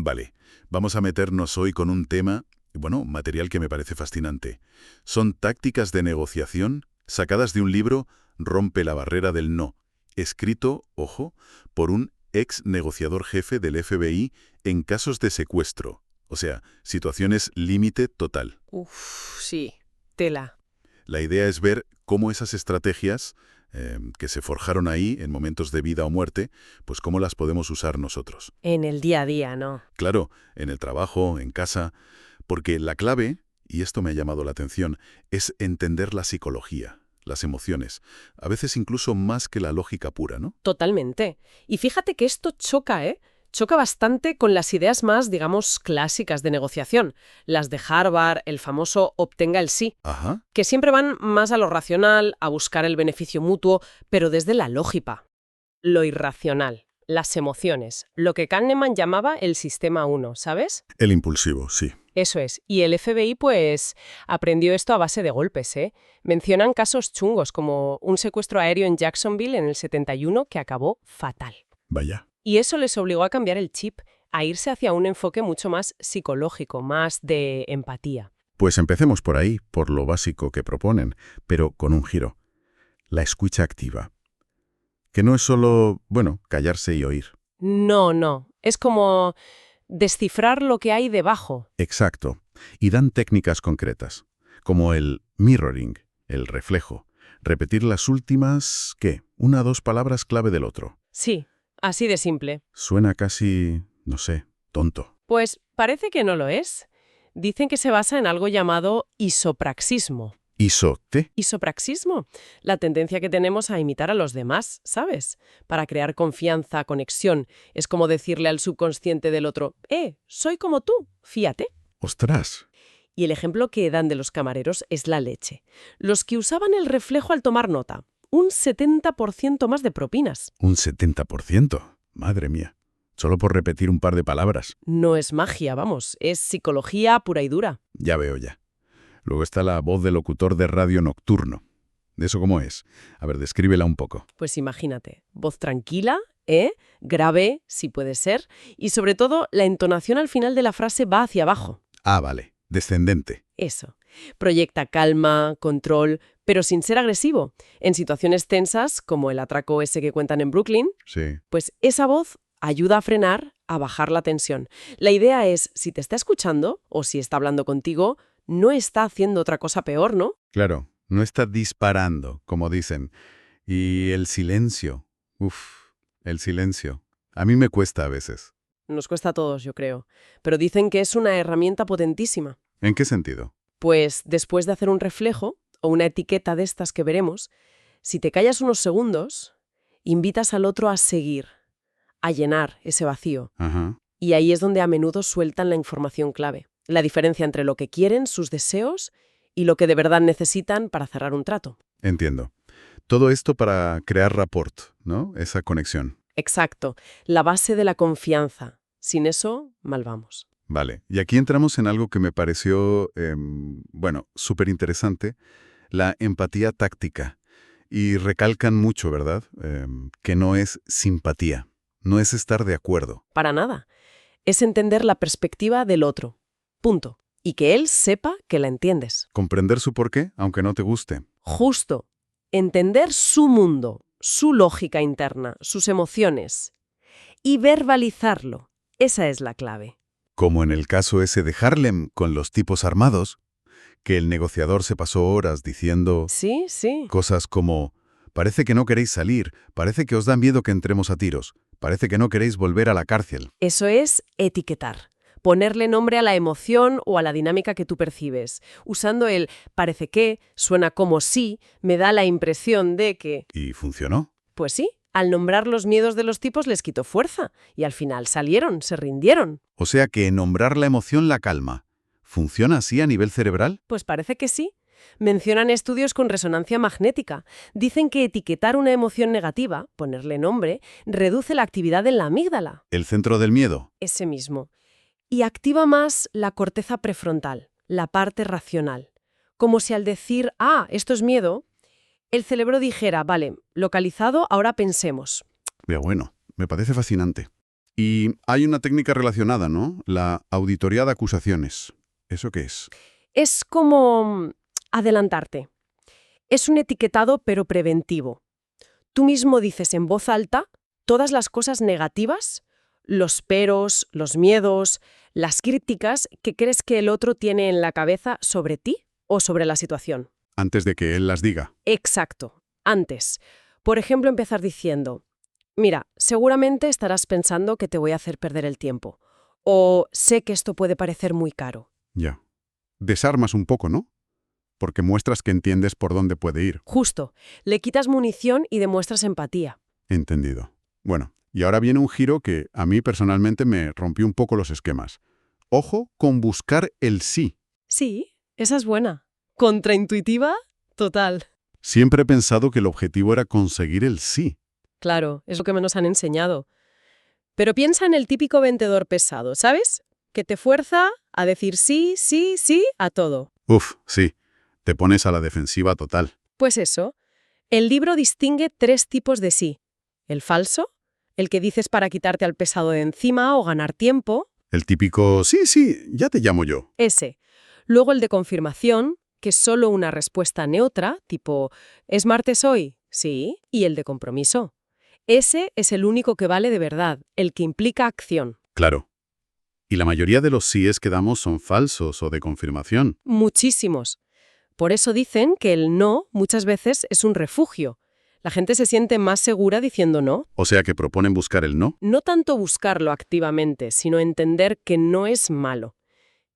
Vale, vamos a meternos hoy con un tema, bueno, material que me parece fascinante. Son tácticas de negociación sacadas de un libro Rompe la barrera del no, escrito, ojo, por un ex negociador jefe del FBI en casos de secuestro, o sea, situaciones límite total. Uf, sí, tela. La idea es ver cómo esas estrategias que se forjaron ahí en momentos de vida o muerte, pues cómo las podemos usar nosotros. En el día a día, ¿no? Claro, en el trabajo, en casa, porque la clave, y esto me ha llamado la atención, es entender la psicología, las emociones, a veces incluso más que la lógica pura, ¿no? Totalmente. Y fíjate que esto choca, ¿eh? Choca bastante con las ideas más, digamos, clásicas de negociación, las de Harvard, el famoso obtenga el sí, Ajá. que siempre van más a lo racional, a buscar el beneficio mutuo, pero desde la lógica. Lo irracional, las emociones, lo que Kahneman llamaba el sistema 1, ¿sabes? El impulsivo, sí. Eso es. Y el FBI, pues, aprendió esto a base de golpes, ¿eh? Mencionan casos chungos, como un secuestro aéreo en Jacksonville en el 71 que acabó fatal. Vaya. Y eso les obligó a cambiar el chip, a irse hacia un enfoque mucho más psicológico, más de empatía. Pues empecemos por ahí, por lo básico que proponen, pero con un giro. La escucha activa. Que no es solo, bueno, callarse y oír. No, no. Es como descifrar lo que hay debajo. Exacto. Y dan técnicas concretas, como el mirroring, el reflejo. Repetir las últimas, ¿qué? 1 o 2 palabras clave del otro. Sí, así de simple. Suena casi, no sé, tonto. Pues parece que no lo es. Dicen que se basa en algo llamado isopraxismo. ¿Iso-qué? Isopraxismo, la tendencia que tenemos a imitar a los demás, ¿sabes? Para crear confianza, conexión. Es como decirle al subconsciente del otro, soy como tú, fíate. ¡Ostras! Y el ejemplo que dan de los camareros es la leche. Los que usaban el reflejo al tomar nota, un 70% más de propinas. Un 70%. Madre mía. Solo por repetir un par de palabras. No es magia, vamos, es psicología pura y dura. Ya veo ya. Luego está la voz del locutor de radio nocturno. ¿De eso cómo es? A ver, descríbela un poco. Pues imagínate, voz tranquila, grave, si puede ser, y sobre todo la entonación al final de la frase va hacia abajo. Ah, vale. Descendente. Eso. Proyecta calma, control, pero sin ser agresivo. En situaciones tensas, como el atraco ese que cuentan en Brooklyn, Sí. pues esa voz ayuda a frenar, a bajar la tensión. La idea es, si te está escuchando, o si está hablando contigo, no está haciendo otra cosa peor, ¿no? Claro. No está disparando, como dicen. Y el silencio. Uf, el silencio. A mí me cuesta a veces. Nos cuesta a todos, yo creo. Pero dicen que es una herramienta potentísima. ¿En qué sentido? Pues después de hacer un reflejo, o una etiqueta de estas que veremos, si te callas unos segundos, invitas al otro a seguir, a llenar ese vacío. Ajá. Y ahí es donde a menudo sueltan la información clave. La diferencia entre lo que quieren, sus deseos, y lo que de verdad necesitan para cerrar un trato. Entiendo. Todo esto para crear rapport, ¿no? Esa conexión. Exacto. La base de la confianza. Sin eso, mal vamos. Vale. Y aquí entramos en algo que me pareció, bueno, súper interesante, la empatía táctica. Y recalcan mucho, ¿verdad? Que no es simpatía, no es estar de acuerdo. Para nada. Es entender la perspectiva del otro. Punto. Y que él sepa que la entiendes. Comprender su porqué, aunque no te guste. Justo. Entender su mundo, su lógica interna, sus emociones. Y verbalizarlo. Esa es la clave. Como en el caso ese de Harlem con los tipos armados, que el negociador se pasó horas diciendo Sí, sí. cosas como: parece que no queréis salir, parece que os da miedo que entremos a tiros, parece que no queréis volver a la cárcel. Eso es etiquetar. Ponerle nombre a la emoción o a la dinámica que tú percibes. Usando el parece que, suena como sí, me da la impresión de que... ¿Y funcionó? Pues sí, al nombrar los miedos de los tipos les quitó fuerza. Y al final salieron, se rindieron. O sea que nombrar la emoción la calma. ¿Funciona así a nivel cerebral? Pues parece que sí. Mencionan estudios con resonancia magnética. Dicen que etiquetar una emoción negativa, ponerle nombre, reduce la actividad en la amígdala. ¿El centro del miedo? Ese mismo. Y activa más la corteza prefrontal, la parte racional. Como si al decir, esto es miedo, el cerebro dijera, vale, localizado, ahora pensemos. Pero bueno, me parece fascinante. Y hay una técnica relacionada, ¿no? La auditoría de acusaciones. ¿Eso qué es? Es como adelantarte. Es un etiquetado pero preventivo. Tú mismo dices en voz alta todas las cosas negativas, los peros, los miedos, las críticas que crees que el otro tiene en la cabeza sobre ti o sobre la situación. Antes de que él las diga. Exacto, antes. Por ejemplo, empezar diciendo, mira, seguramente estarás pensando que te voy a hacer perder el tiempo. O sé que esto puede parecer muy caro. Ya. Desarmas un poco, ¿no? Porque muestras que entiendes por dónde puede ir. Justo, le quitas munición y demuestras empatía. Entendido. Bueno, y ahora viene un giro que a mí personalmente me rompió un poco los esquemas. Ojo con buscar el sí. Sí, esa es buena. ¿Contraintuitiva? Total. Siempre he pensado que el objetivo era conseguir el sí. Claro, es lo que menos han enseñado. Pero piensa en el típico vendedor pesado, ¿sabes? Que te fuerza a decir sí, sí, sí a todo. Uf, sí. Te pones a la defensiva total. Pues eso. El libro distingue 3 tipos de sí. El falso, el que dices para quitarte al pesado de encima o ganar tiempo. El típico sí, sí, ya te llamo yo. Ese. Luego el de confirmación, que es solo una respuesta neutra, tipo ¿es martes hoy? Sí. Y el de compromiso. Ese es el único que vale de verdad, el que implica acción. Claro. Y la mayoría de los síes que damos son falsos o de confirmación. Muchísimos. Por eso dicen que el no muchas veces es un refugio. La gente se siente más segura diciendo no. O sea que proponen buscar el no. No tanto buscarlo activamente, sino entender que no es malo.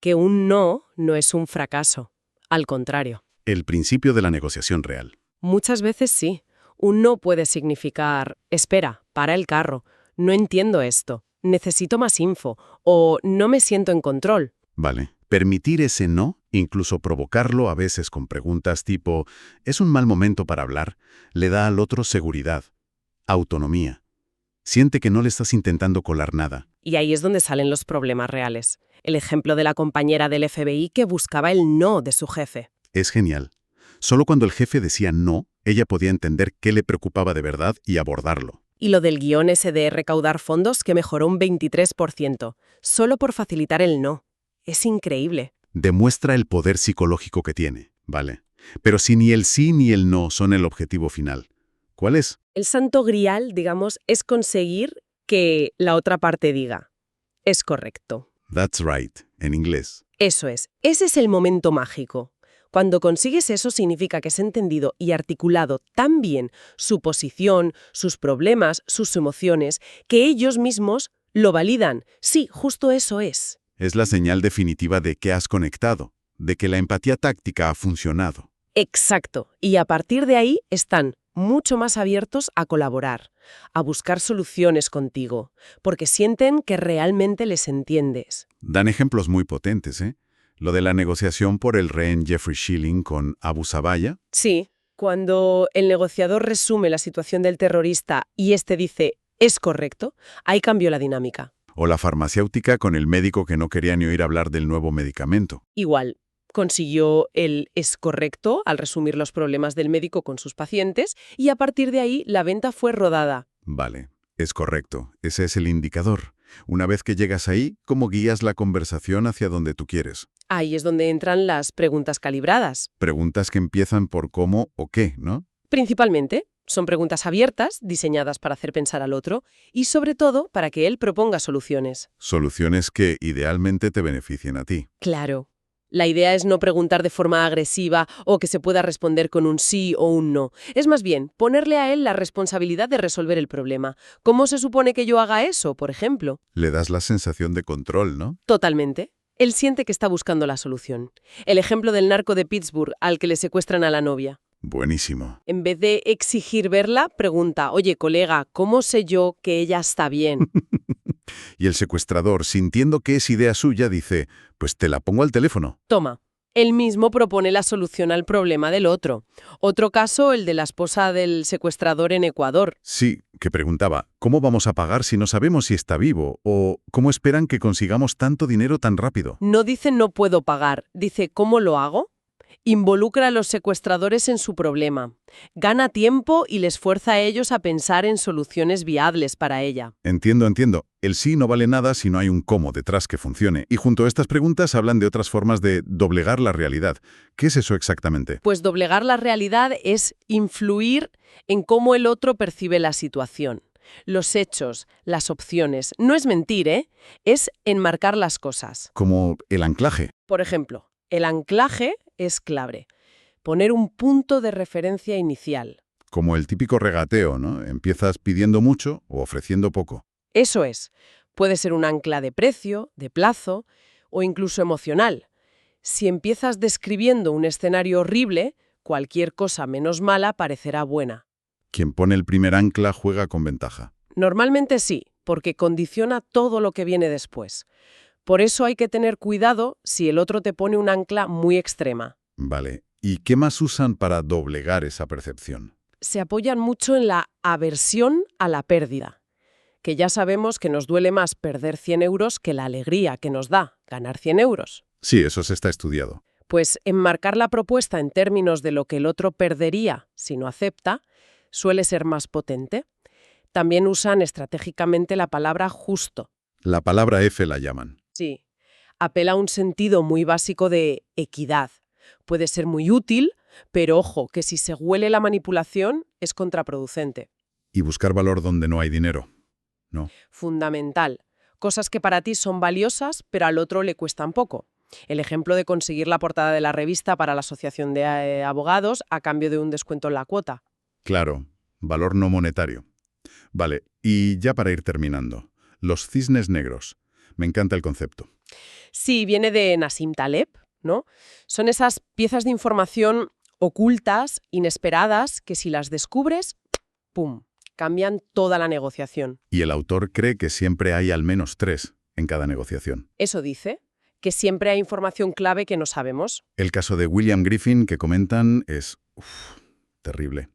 Que un no es un fracaso. Al contrario. El principio de la negociación real. Muchas veces sí. Un no puede significar, espera, para el carro, no entiendo esto, necesito más info, o no me siento en control. Vale. Permitir ese no, incluso provocarlo a veces con preguntas tipo ¿es un mal momento para hablar?, le da al otro seguridad, autonomía. Siente que no le estás intentando colar nada. Y ahí es donde salen los problemas reales. El ejemplo de la compañera del FBI que buscaba el no de su jefe. Es genial. Solo cuando el jefe decía no, ella podía entender qué le preocupaba de verdad y abordarlo. Y lo del guión ese de recaudar fondos que mejoró un 23%, solo por facilitar el no. Es increíble. Demuestra el poder psicológico que tiene, ¿vale? Pero si ni el sí ni el no son el objetivo final, ¿cuál es? El santo grial, digamos, es conseguir que la otra parte diga, es correcto. That's right, en inglés. Eso es. Ese es el momento mágico. Cuando consigues eso significa que has entendido y articulado tan bien su posición, sus problemas, sus emociones, que ellos mismos lo validan. Sí, justo eso es. Es la señal definitiva de que has conectado, de que la empatía táctica ha funcionado. Exacto. Y a partir de ahí están mucho más abiertos a colaborar, a buscar soluciones contigo, porque sienten que realmente les entiendes. Dan ejemplos muy potentes, ¿eh? Lo de la negociación por el rehén Jeffrey Schilling con Abu Zabaya. Sí, cuando el negociador resume la situación del terrorista y este dice, es correcto, ahí cambió la dinámica. O la farmacéutica con el médico que no quería ni oír hablar del nuevo medicamento. Igual, consiguió el es correcto al resumir los problemas del médico con sus pacientes y a partir de ahí la venta fue rodada. Vale, es correcto. Ese es el indicador. Una vez que llegas ahí, ¿cómo guías la conversación hacia donde tú quieres? Ahí es donde entran las preguntas calibradas. Preguntas que empiezan por cómo o qué, ¿no? Principalmente, son preguntas abiertas, diseñadas para hacer pensar al otro y sobre todo para que él proponga soluciones. Soluciones que idealmente te beneficien a ti. Claro. La idea es no preguntar de forma agresiva o que se pueda responder con un sí o un no. Es más bien ponerle a él la responsabilidad de resolver el problema. ¿Cómo se supone que yo haga eso, por ejemplo? Le das la sensación de control, ¿no? Totalmente. Él siente que está buscando la solución. El ejemplo del narco de Pittsburgh al que le secuestran a la novia. Buenísimo. En vez de exigir verla, pregunta, oye, colega, ¿cómo sé yo que ella está bien? Y el secuestrador, sintiendo que es idea suya, dice, pues te la pongo al teléfono. Toma. Él mismo propone la solución al problema del otro. Otro caso, el de la esposa del secuestrador en Ecuador. Sí, que preguntaba, ¿cómo vamos a pagar si no sabemos si está vivo? ¿O cómo esperan que consigamos tanto dinero tan rápido? No dice no puedo pagar, dice ¿cómo lo hago? Involucra a los secuestradores en su problema. Gana tiempo y les fuerza a ellos a pensar en soluciones viables para ella. Entiendo. El sí no vale nada si no hay un cómo detrás que funcione. Y junto a estas preguntas hablan de otras formas de doblegar la realidad. ¿Qué es eso exactamente? Pues doblegar la realidad es influir en cómo el otro percibe la situación. Los hechos, las opciones. No es mentir, ¿eh? Es enmarcar las cosas. Como el anclaje. Por ejemplo, el anclaje es clave. Poner un punto de referencia inicial. Como el típico regateo, ¿no? Empiezas pidiendo mucho o ofreciendo poco. Eso es. Puede ser un ancla de precio, de plazo o incluso emocional. Si empiezas describiendo un escenario horrible, cualquier cosa menos mala parecerá buena. Quien pone el primer ancla juega con ventaja. Normalmente sí, porque condiciona todo lo que viene después. Por eso hay que tener cuidado si el otro te pone un ancla muy extrema. Vale. ¿Y qué más usan para doblegar esa percepción? Se apoyan mucho en la aversión a la pérdida, que ya sabemos que nos duele más perder 100 euros que la alegría que nos da ganar 100 euros. Sí, eso se está estudiado. Pues enmarcar la propuesta en términos de lo que el otro perdería si no acepta suele ser más potente. También usan estratégicamente la palabra justo. La palabra F la llaman. Sí, apela a un sentido muy básico de equidad. Puede ser muy útil, pero ojo, que si se huele la manipulación es contraproducente. Y buscar valor donde no hay dinero. ¿No? Fundamental. Cosas que para ti son valiosas, pero al otro le cuestan poco. El ejemplo de conseguir la portada de la revista para la asociación de abogados a cambio de un descuento en la cuota. Claro, valor no monetario. Vale, y ya para ir terminando, los cisnes negros. Me encanta el concepto. Sí, viene de Nassim Taleb, ¿no? Son esas piezas de información ocultas, inesperadas, que si las descubres, ¡pum!, cambian toda la negociación. Y el autor cree que siempre hay al menos 3 en cada negociación. Eso dice, que siempre hay información clave que no sabemos. El caso de William Griffin que comentan es terrible.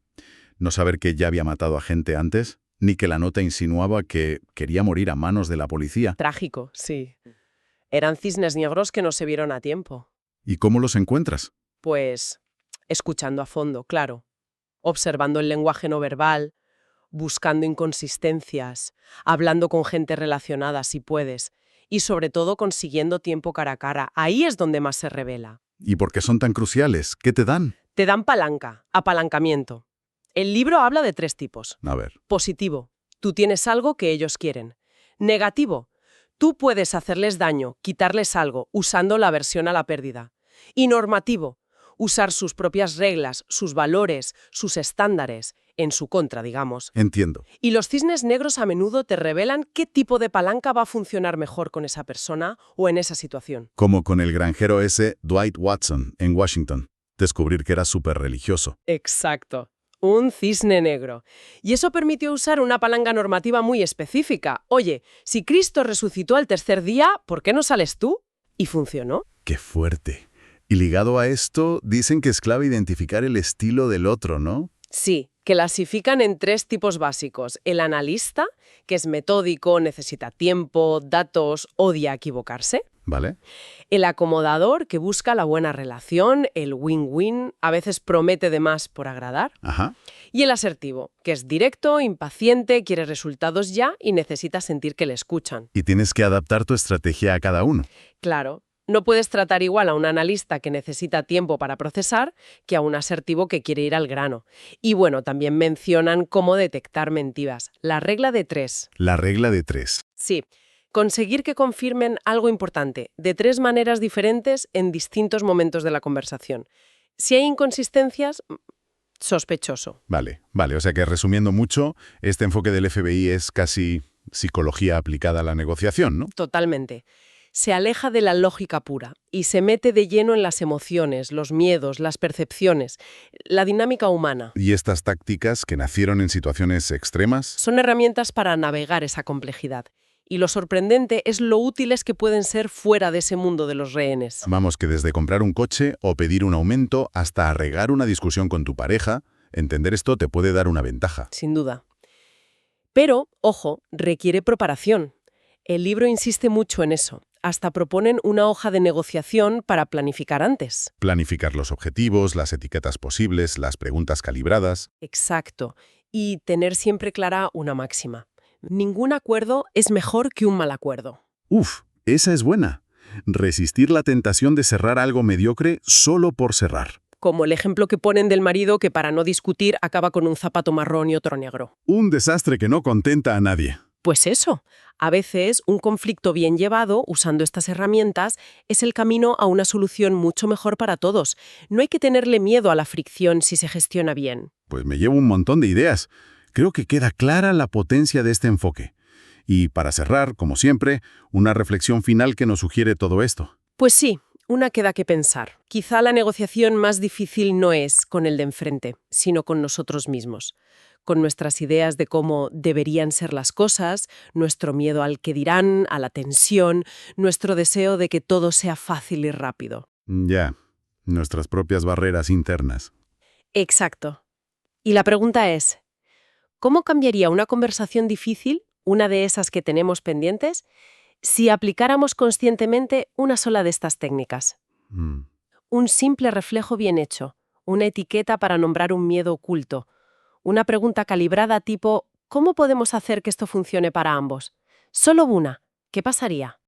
No saber que ya había matado a gente antes, ni que la nota insinuaba que quería morir a manos de la policía. Trágico, sí. Eran cisnes negros que no se vieron a tiempo. ¿Y cómo los encuentras? Pues escuchando a fondo, claro. Observando el lenguaje no verbal, buscando inconsistencias, hablando con gente relacionada si puedes, y sobre todo consiguiendo tiempo cara a cara. Ahí es donde más se revela. ¿Y por qué son tan cruciales? ¿Qué te dan? Te dan palanca, apalancamiento. El libro habla de 3 tipos. A ver. Positivo, tú tienes algo que ellos quieren. Negativo, tú puedes hacerles daño, quitarles algo, usando la aversión a la pérdida. Y normativo, usar sus propias reglas, sus valores, sus estándares, en su contra, digamos. Entiendo. Y los cisnes negros a menudo te revelan qué tipo de palanca va a funcionar mejor con esa persona o en esa situación. Como con el granjero ese Dwight Watson en Washington. Descubrir que era súper religioso. Exacto. Un cisne negro. Y eso permitió usar una palanca normativa muy específica. Oye, si Cristo resucitó al tercer día, ¿por qué no sales tú? Y funcionó. ¡Qué fuerte! Y ligado a esto, dicen que es clave identificar el estilo del otro, ¿no? Sí, que clasifican en 3 tipos básicos. El analista, que es metódico, necesita tiempo, datos, odia equivocarse. ¿Vale? El acomodador, que busca la buena relación, el win-win, a veces promete de más por agradar. Ajá. Y el asertivo, que es directo, impaciente, quiere resultados ya y necesita sentir que le escuchan. Y tienes que adaptar tu estrategia a cada uno. Claro, no puedes tratar igual a un analista que necesita tiempo para procesar que a un asertivo que quiere ir al grano. Y bueno, también mencionan cómo detectar mentiras. La regla de 3. La regla de 3. Sí. Conseguir que confirmen algo importante, de 3 maneras diferentes en distintos momentos de la conversación. Si hay inconsistencias, sospechoso. Vale. O sea que resumiendo mucho, este enfoque del FBI es casi psicología aplicada a la negociación, ¿no? Totalmente. Se aleja de la lógica pura y se mete de lleno en las emociones, los miedos, las percepciones, la dinámica humana. Y estas tácticas que nacieron en situaciones extremas. Son herramientas para navegar esa complejidad. Y lo sorprendente es lo útiles que pueden ser fuera de ese mundo de los rehenes. Vamos, que desde comprar un coche o pedir un aumento hasta arreglar una discusión con tu pareja, entender esto te puede dar una ventaja. Sin duda. Pero, ojo, requiere preparación. El libro insiste mucho en eso. hasta proponen una hoja de negociación para planificar antes. Planificar los objetivos, las etiquetas posibles, las preguntas calibradas. Exacto. Y tener siempre clara una máxima. Ningún acuerdo es mejor que un mal acuerdo. Uf, esa es buena. Resistir la tentación de cerrar algo mediocre solo por cerrar. Como el ejemplo que ponen del marido que para no discutir acaba con un zapato marrón y otro negro. Un desastre que no contenta a nadie. Pues eso, a veces un conflicto bien llevado, usando estas herramientas, es el camino a una solución mucho mejor para todos. No hay que tenerle miedo a la fricción si se gestiona bien. Pues me llevo un montón de ideas. Creo que queda clara la potencia de este enfoque. Y para cerrar, como siempre, una reflexión final que nos sugiere todo esto. Pues sí, una queda que pensar. Quizá la negociación más difícil no es con el de enfrente, sino con nosotros mismos. Con nuestras ideas de cómo deberían ser las cosas, nuestro miedo al que dirán, a la tensión, nuestro deseo de que todo sea fácil y rápido. Ya, nuestras propias barreras internas. Exacto. Y la pregunta es, ¿cómo cambiaría una conversación difícil, una de esas que tenemos pendientes, si aplicáramos conscientemente una sola de estas técnicas? Mm. Un simple reflejo bien hecho, una etiqueta para nombrar un miedo oculto, una pregunta calibrada tipo ¿cómo podemos hacer que esto funcione para ambos? Solo una. ¿Qué pasaría?